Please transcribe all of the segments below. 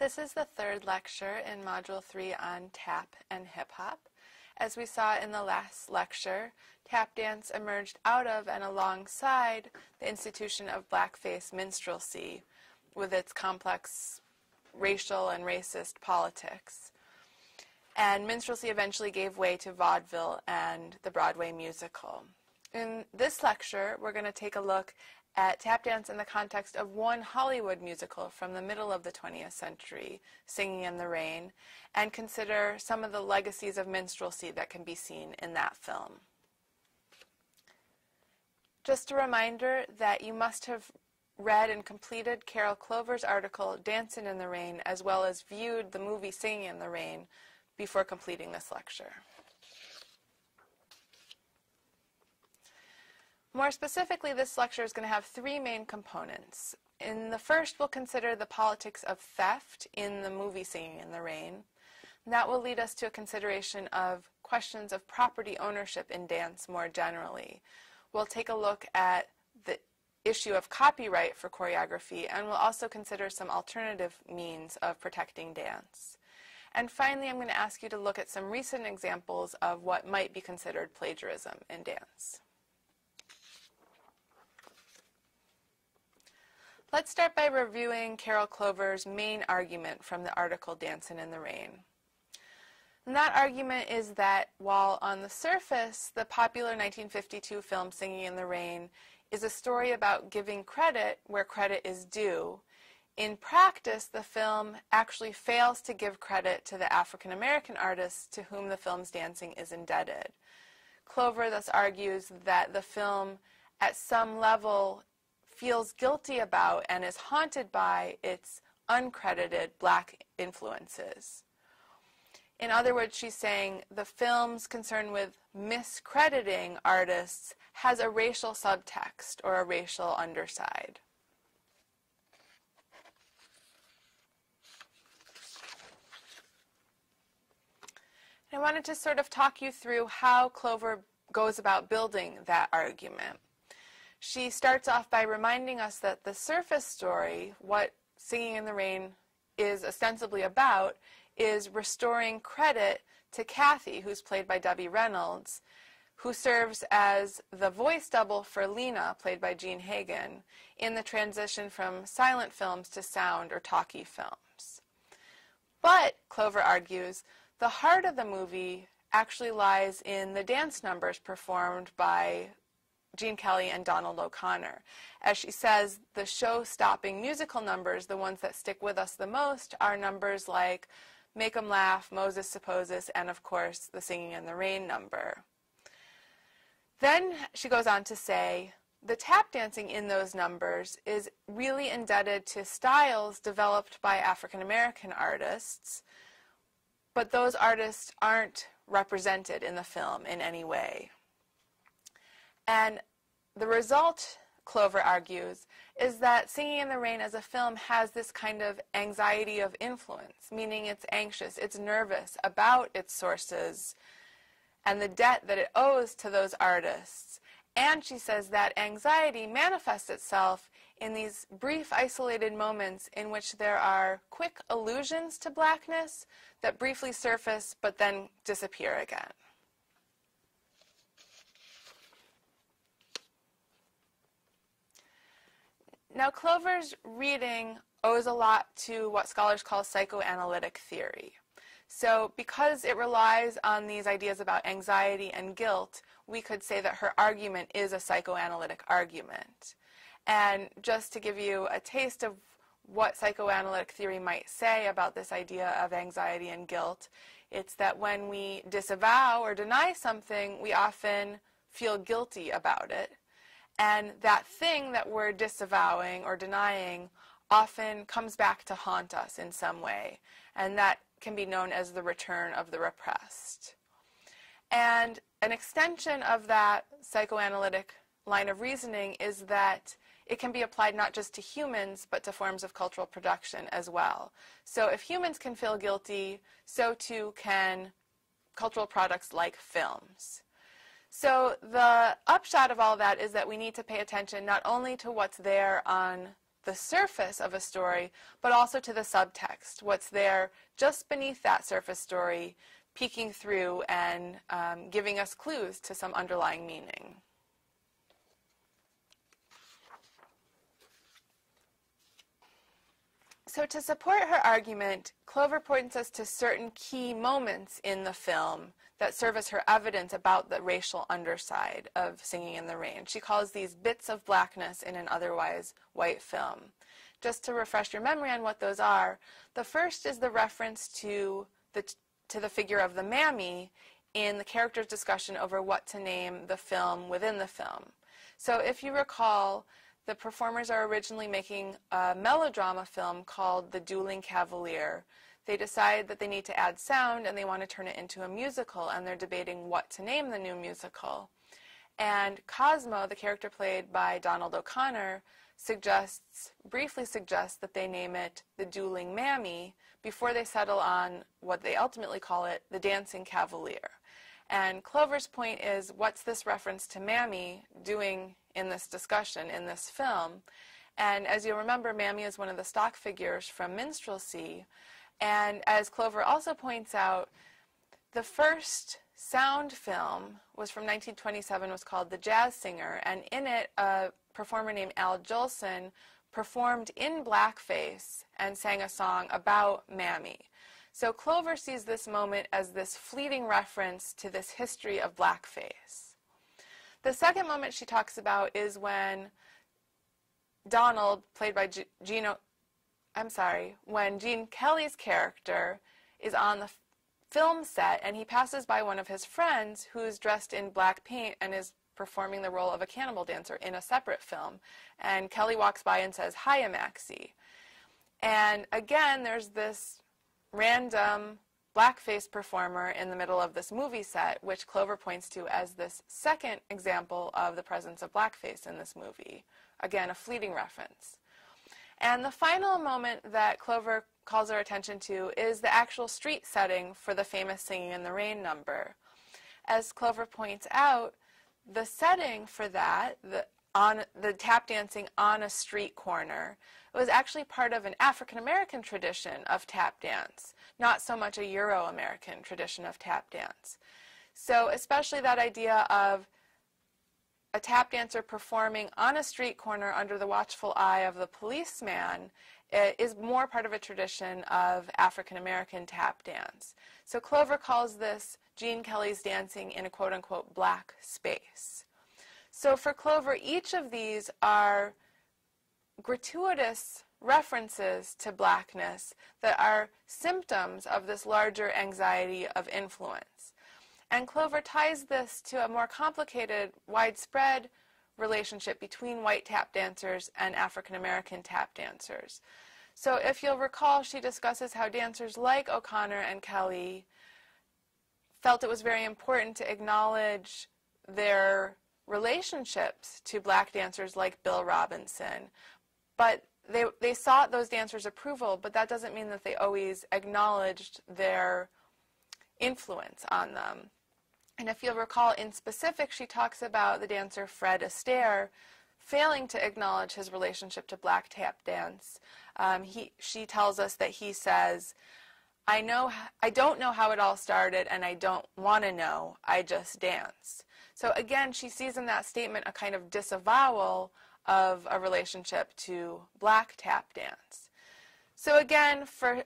This is the third lecture in Module 3 on tap and hip-hop. As we saw in the last lecture, tap dance emerged out of and alongside the institution of blackface minstrelsy with its complex racial and racist politics. And minstrelsy eventually gave way to vaudeville and the Broadway musical. In this lecture, we're going to take a look at tap dance in the context of one Hollywood musical from the middle of the 20th century, Singing in the Rain, and consider some of the legacies of minstrelsy that can be seen in that film. Just a reminder that you must have read and completed Carol Clover's article, Dancin' in the Rain, as well as viewed the movie Singing in the Rain before completing this lecture. More specifically, this lecture is going to have three main components. In the first, we'll consider the politics of theft in the movie Singing in the Rain. And that will lead us to a consideration of questions of property ownership in dance more generally. We'll take a look at the issue of copyright for choreography, and we'll also consider some alternative means of protecting dance. And finally, I'm going to ask you to look at some recent examples of what might be considered plagiarism in dance. Let's start by reviewing Carol Clover's main argument from the article Dancin' in the Rain. And that argument is that while on the surface, the popular 1952 film Singing in the Rain is a story about giving credit where credit is due, in practice, the film actually fails to give credit to the African American artists to whom the film's dancing is indebted. Clover thus argues that the film, at some level, feels guilty about and is haunted by its uncredited black influences. In other words, she's saying the film's concern with miscrediting artists has a racial subtext or a racial underside. I wanted to sort of talk you through how Clover goes about building that argument. She starts off by reminding us that the surface story, what Singing in the Rain is ostensibly about, is restoring credit to Kathy, who's played by Debbie Reynolds, who serves as the voice double for Lena, played by Jean Hagen, in the transition from silent films to sound or talkie films. But, Clover argues, the heart of the movie actually lies in the dance numbers performed by Gene Kelly and Donald O'Connor. As she says, the show-stopping musical numbers, the ones that stick with us the most, are numbers like Make 'Em Laugh, Moses Supposes, and of course the Singing in the Rain number. Then she goes on to say, the tap dancing in those numbers is really indebted to styles developed by African American artists, but those artists aren't represented in the film in any way. And the result, Clover argues, is that Singing in the Rain as a film has this kind of anxiety of influence, meaning it's anxious, it's nervous about its sources and the debt that it owes to those artists. And she says that anxiety manifests itself in these brief isolated moments in which there are quick allusions to blackness that briefly surface but then disappear again. Now, Clover's reading owes a lot to what scholars call psychoanalytic theory. So because it relies on these ideas about anxiety and guilt, we could say that her argument is a psychoanalytic argument. And just to give you a taste of what psychoanalytic theory might say about this idea of anxiety and guilt, it's that when we disavow or deny something, we often feel guilty about it. And that thing that we're disavowing or denying often comes back to haunt us in some way. And that can be known as the return of the repressed. And an extension of that psychoanalytic line of reasoning is that it can be applied not just to humans, but to forms of cultural production as well. So if humans can feel guilty, so too can cultural products like films. So the upshot of all that is that we need to pay attention not only to what's there on the surface of a story, but also to the subtext, what's there just beneath that surface story, peeking through and giving us clues to some underlying meaning. So to support her argument, Clover points us to certain key moments in the film that serve as her evidence about the racial underside of Singing in the Rain. She calls these bits of blackness in an otherwise white film. Just to refresh your memory on what those are, the first is the reference to the figure of the mammy in the character's discussion over what to name the film within the film. So if you recall, the performers are originally making a melodrama film called The Dueling Cavalier. They decide that they need to add sound and they want to turn it into a musical, and they're debating what to name the new musical. And Cosmo, the character played by Donald O'Connor, briefly suggests that they name it The Dueling Mammy before they settle on what they ultimately call it, The Dancing Cavalier. And Clover's point is, what's this reference to Mammy doing in this discussion, in this film? And as you'll remember, Mammy is one of the stock figures from Minstrelsy. And as Clover also points out, the first sound film was from 1927, was called The Jazz Singer, and in it, a performer named Al Jolson performed in blackface and sang a song about Mammy. So Clover sees this moment as this fleeting reference to this history of blackface. The second moment she talks about is when Donald, played by when Gene Kelly's character is on the film set and he passes by one of his friends who's dressed in black paint and is performing the role of a cannibal dancer in a separate film. And Kelly walks by and says, "Hiya, Maxie." And again, there's this random blackface performer in the middle of this movie set, which Clover points to as this second example of the presence of blackface in this movie. Again, a fleeting reference. And the final moment that Clover calls our attention to is the actual street setting for the famous Singing in the Rain number. As Clover points out, the setting for that, the tap dancing on a street corner, was actually part of an African-American tradition of tap dance, not so much a Euro-American tradition of tap dance. So especially that idea of a tap dancer performing on a street corner under the watchful eye of the policeman is more part of a tradition of African-American tap dance. So Clover calls this Gene Kelly's dancing in a quote-unquote black space. So for Clover, each of these are gratuitous references to blackness that are symptoms of this larger anxiety of influence. And Clover ties this to a more complicated, widespread relationship between white tap dancers and African-American tap dancers. So if you'll recall, she discusses how dancers like O'Connor and Kelly felt it was very important to acknowledge their relationships to black dancers like Bill Robinson. But they sought those dancers' approval, but that doesn't mean that they always acknowledged their influence on them. And if you'll recall, in specific, she talks about the dancer Fred Astaire failing to acknowledge his relationship to black tap dance. She tells us that he says, I don't know how it all started, and I don't want to know, I just dance. So again, she sees in that statement a kind of disavowal of a relationship to black tap dance. So again, for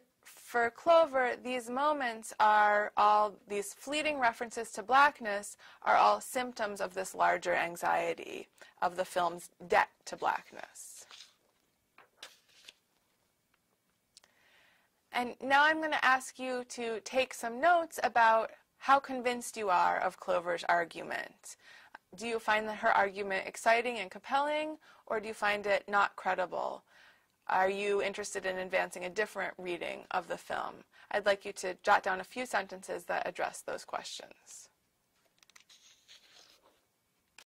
Clover, these moments are all, these fleeting references to blackness are all symptoms of this larger anxiety of the film's debt to blackness. And now I'm going to ask you to take some notes about how convinced you are of Clover's argument. Do you find her argument exciting and compelling, or do you find it not credible? Are you interested in advancing a different reading of the film? I'd like you to jot down a few sentences that address those questions.